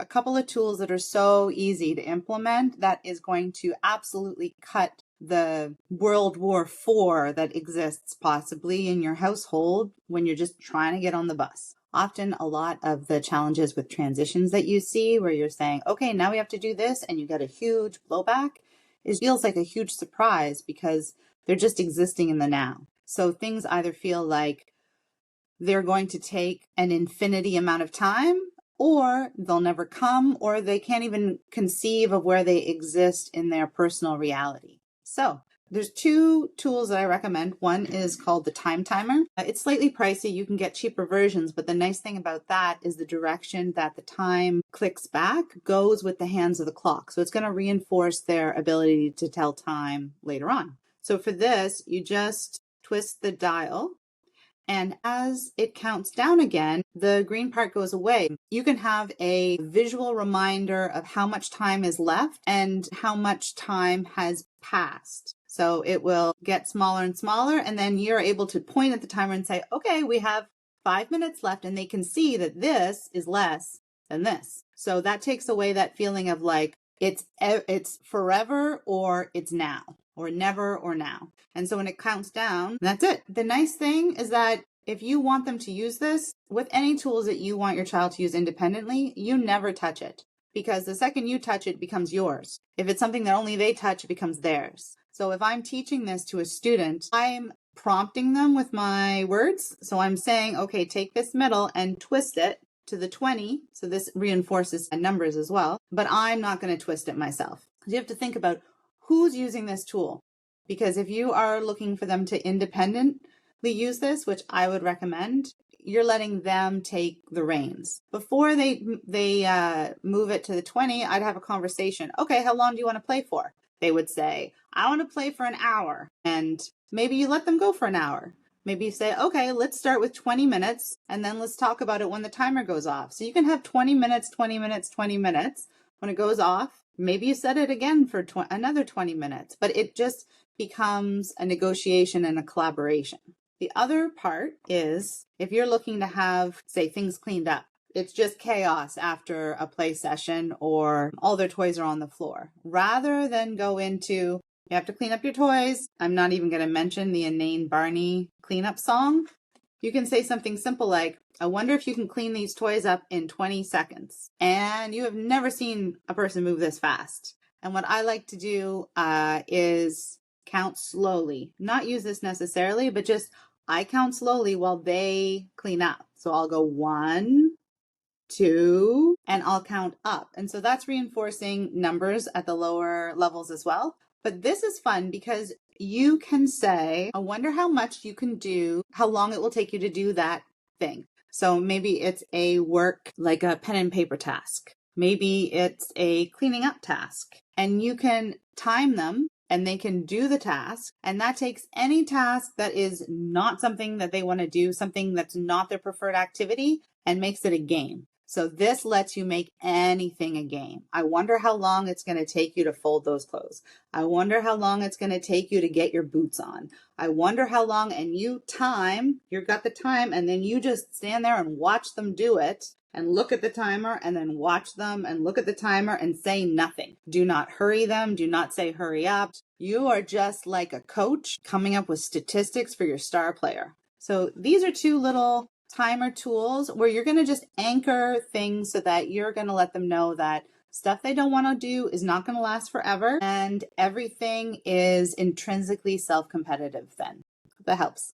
a couple of tools that are so easy to implement that is going to absolutely cut the World War IV that exists possibly in your household when you're just trying to get on the bus. Often a lot of the challenges with transitions that you see where you're saying, okay, now we have to do this, and you get a huge blowback, it feels like a huge surprise because they're just existing in the now. So things either feel like they're going to take an infinity amount of time, or they'll never come, or they can't even conceive of where they exist in their personal reality. So there's two tools that I recommend. One is called the Time Timer. It's slightly pricey. You can get cheaper versions, but the nice thing about that is the direction that the time clicks back goes with the hands of the clock. So it's going to reinforce their ability to tell time later on. So for this, you just twist the dial, and as it counts down again, the green part goes away. You can have a visual reminder of how much time is left and how much time has passed. So it will get smaller and smaller, and then you're able to point at the timer and say, okay, we have 5 minutes left, and they can see that this is less than this. So that takes away that feeling of like it's forever or it's now, or never or now. And so when it counts down, that's it. The nice thing is that if you want them to use this with any tools that you want your child to use independently, you never touch it, because the second you touch it, it becomes yours. If it's something that only they touch, it becomes theirs. So if I'm teaching this to a student, I'm prompting them with my words. So I'm saying, okay, take this middle and twist it to the 20. So this reinforces numbers as well, but I'm not going to twist it myself. You have to think about who's using this tool, because if you are looking for them to independently use this, which I would recommend, you're letting them take the reins. Before they move it to the 20, I'd have a conversation. Okay, how long do you want to play for? They would say, I want to play for an hour. And maybe you let them go for an hour. Maybe you say, okay, let's start with 20 minutes, and then let's talk about it when the timer goes off. So you can have 20 minutes, 20 minutes, 20 minutes. When it goes off, maybe you set it again for another 20 minutes, but it just becomes a negotiation and a collaboration. The other part is if you're looking to have, say, things cleaned up, it's just chaos after a play session or all their toys are on the floor. Rather than go into, you have to clean up your toys. I'm not even going to mention the inane Barney cleanup song. You can say something simple like, I wonder if you can clean these toys up in 20 seconds. And you have never seen a person move this fast. And what I like to do is count slowly. Not use this necessarily, but just I count slowly while they clean up. So I'll go 1, 2, and I'll count up. And so that's reinforcing numbers at the lower levels as well. But this is fun because you can say, I wonder how much you can do, how long it will take you to do that thing. So maybe it's a work, like a pen and paper task. Maybe it's a cleaning up task. And you can time them and they can do the task. And that takes any task that is not something that they want to do, something that's not their preferred activity, and makes it a game. So this lets you make anything a game. I wonder how long it's going to take you to fold those clothes. I wonder how long it's going to take you to get your boots on. I wonder how long, and you time, you've got the time, and then you just stand there and watch them do it and look at the timer and then watch them and look at the timer and say nothing. Do not hurry them. Do not say hurry up. You are just like a coach coming up with statistics for your star player. So these are two little timer tools where you're going to just anchor things so that you're going to let them know that stuff they don't want to do is not going to last forever, and everything is intrinsically self-competitive then. That helps.